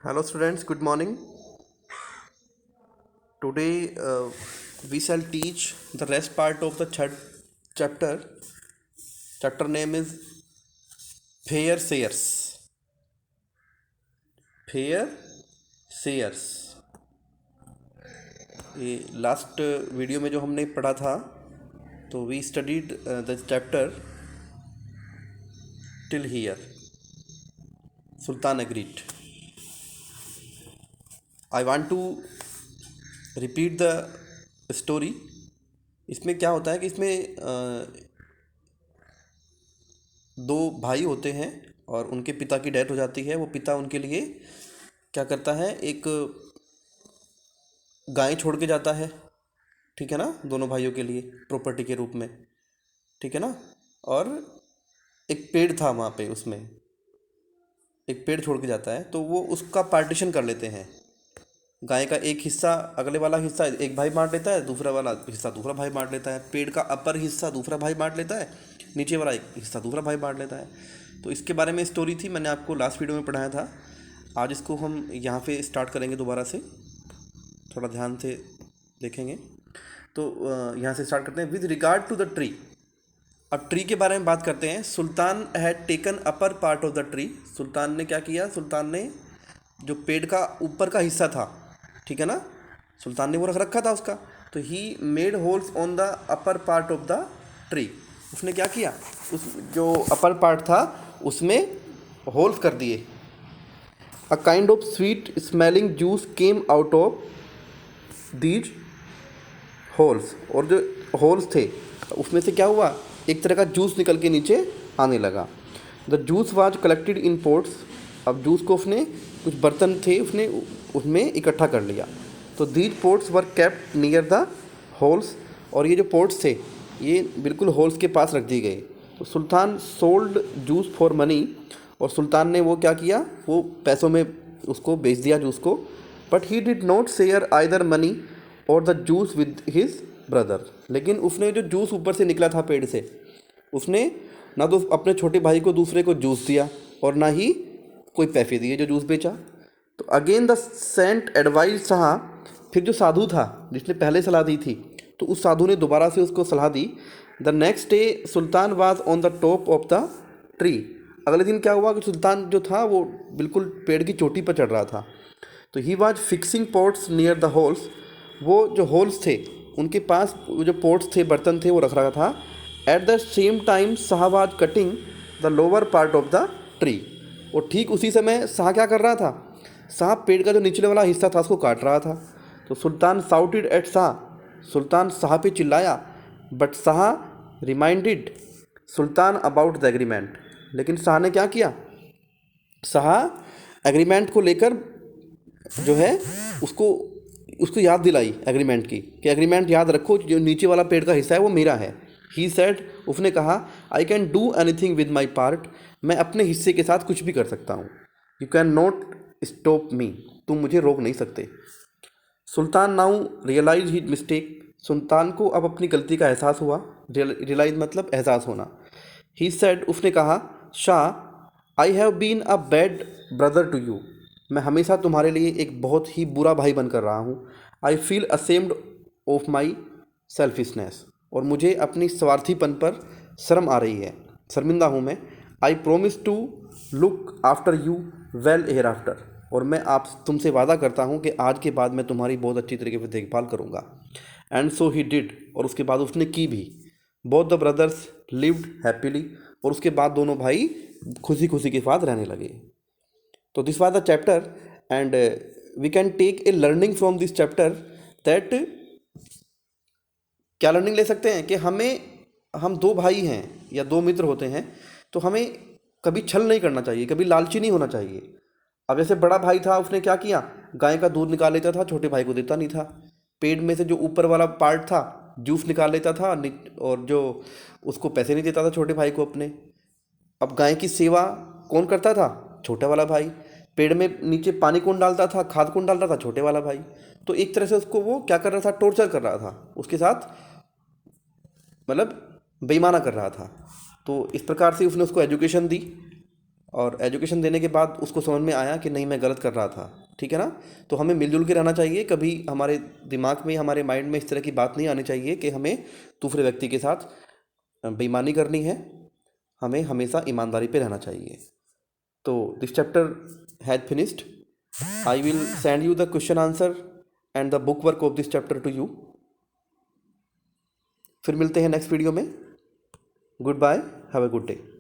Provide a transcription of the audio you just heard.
Hello students, good morning. Today we shall teach the rest part of the third chapter. Chapter name is Fair Sayers. Fair Sayers. ये last video में जो हमने पढ़ा था, तो we studied the chapter till here. सुल्तान agreed. I want to repeat the story. इसमें क्या होता है कि इसमें दो भाई होते हैं और उनके पिता की डेथ हो जाती है. वो पिता उनके लिए क्या करता है, एक गाय छोड़ के जाता है. ठीक है ना, दोनों भाइयों के लिए प्रॉपर्टी के रूप में. ठीक है ना. और एक पेड़ था वहाँ पे, उसमें एक पेड़ छोड़ के जाता है, तो वो उसका पार्टीशन कर लेते हैं. गाय का एक हिस्सा, अगले वाला हिस्सा एक भाई बांट लेता है, दूसरा वाला हिस्सा दूसरा भाई बांट लेता है. पेड़ का अपर हिस्सा दूसरा भाई बांट लेता है, नीचे वाला एक हिस्सा दूसरा भाई बांट लेता है. तो इसके बारे में स्टोरी थी, मैंने आपको लास्ट वीडियो में पढ़ाया था. आज इसको हम यहाँ पे स्टार्ट करेंगे दोबारा से. थोड़ा ध्यान से देखेंगे. तो यहाँ से स्टार्ट करते हैं. With regard to the tree. अब ट्री के बारे में बात करते हैं. Sultan had taken upper part of the tree. Sultan ने क्या किया, सुल्तान ने जो पेड़ का ऊपर का हिस्सा था, ठीक है ना, सुल्तान ने वो रख रखा था उसका. तो he made holes on the upper part of the tree. उसने क्या किया, उस जो अपर पार्ट था उसमें होल्स कर दिए. A kind of sweet smelling juice came out of these holes. और जो होल्स थे उसमें से क्या हुआ, एक तरह का जूस निकल के नीचे आने लगा. The juice was collected in pots. अब जूस को उसने, कुछ बर्तन थे उसने उसमें इकट्ठा कर लिया. तो these pots were kept near the holes. और ये जो पोट्स थे ये बिल्कुल होल्स के पास रख दिए गए. तो सुल्तान सोल्ड जूस फॉर मनी. और सुल्तान ने वो क्या किया, वो पैसों में उसको बेच दिया जूस को. But he did not share either money और the juice with his brother. लेकिन उसने जो जूस ऊपर से निकला था पेड़ से, उसने ना तो अपने छोटे भाई को दूसरे को जूस दिया और ना ही कोई पैसे दिए जो जूस बेचा. तो again the saint advised Shah. फिर जो साधु था जिसने पहले सलाह दी थी, तो उस साधु ने दोबारा से उसको सलाह दी. The next day Sultan was on the top of the tree. अगले दिन क्या हुआ कि सुल्तान जो था वो बिल्कुल पेड़ की चोटी पर चढ़ रहा था. तो he was fixing pots near the holes. वो जो होल्स थे उनके पास वो जो पोट्स थे, बर्तन थे, वो रख रहा था. At the same time Shah was cutting the lower part of the tree. और ठीक उसी समय शाह क्या कर रहा था, शाह पेड़ का जो निचले वाला हिस्सा था उसको काट रहा था. तो सुल्तान साउटेड एट शाह. सुल्तान शाह पे चिल्लाया. But Shah reminded Sultan about the agreement. लेकिन शाह ने क्या किया, शाह एग्रीमेंट को लेकर जो है उसको उसको याद दिलाई एग्रीमेंट की, कि एग्रीमेंट याद रखो, जो नीचे वाला पेड़ का हिस्सा है वो मेरा है. ही सेड, उसने कहा, I can do anything with my part. मैं अपने हिस्से के साथ कुछ भी कर सकता हूँ. You can not stop me. तुम मुझे रोक नहीं सकते. सुल्तान नाउ रियलाइज हिज मिस्टेक. सुल्तान को अब अपनी गलती का एहसास हुआ. रियलाइज मतलब एहसास होना. ही सेड, उसने कहा, Shah I have been a bad brother to you. मैं हमेशा तुम्हारे लिए एक बहुत ही बुरा भाई बनकर रहा हूँ. I feel ashamed of my selfishness. और मुझे अपनी स्वार्थीपन पर शर्म आ रही है, शर्मिंदा हूँ मैं. I promise to look after you well hereafter. और मैं आप तुमसे वादा करता हूँ कि आज के बाद मैं तुम्हारी बहुत अच्छी तरीके से देखभाल करूँगा. And so he did. और उसके बाद उसने की भी. Both the brothers lived happily. और उसके बाद दोनों भाई खुशी खुशी के साथ रहने लगे. तो this was the chapter. And we can take a learning from this chapter that, क्या लर्निंग ले सकते हैं कि हम दो भाई हैं या दो मित्र होते हैं, तो हमें कभी छल नहीं करना चाहिए, कभी लालची नहीं होना चाहिए. अब जैसे बड़ा भाई था, उसने क्या किया, गाय का दूध निकाल लेता था, छोटे भाई को देता नहीं था. पेड़ में से जो ऊपर वाला पार्ट था जूस निकाल लेता था, और जो उसको पैसे नहीं देता था छोटे भाई को अपने. अब गाय की सेवा कौन करता था, छोटा वाला भाई. पेड़ में नीचे पानी कौन डालता था, खाद कौन डालता था, छोटे वाला भाई. तो एक तरह से उसको वो क्या कर रहा था, टॉर्चर कर रहा था, उसके साथ मतलब बेईमाना कर रहा था. तो इस प्रकार से उसने उसको एजुकेशन दी. और एजुकेशन देने के बाद उसको समझ में आया कि नहीं मैं गलत कर रहा था, ठीक है ना। तो हमें मिलजुल के रहना चाहिए, कभी हमारे दिमाग में हमारे माइंड में इस तरह की बात नहीं आनी चाहिए कि हमें दूसरे व्यक्ति के साथ बेईमानी करनी है। हमें हमेशा ईमानदारी पे रहना चाहिए। तो this chapter has finished. I will send you the question answer and the book work of this chapter to you. फिर मिलते हैं नेक्स्ट वीडियो में। Goodbye, have a good day.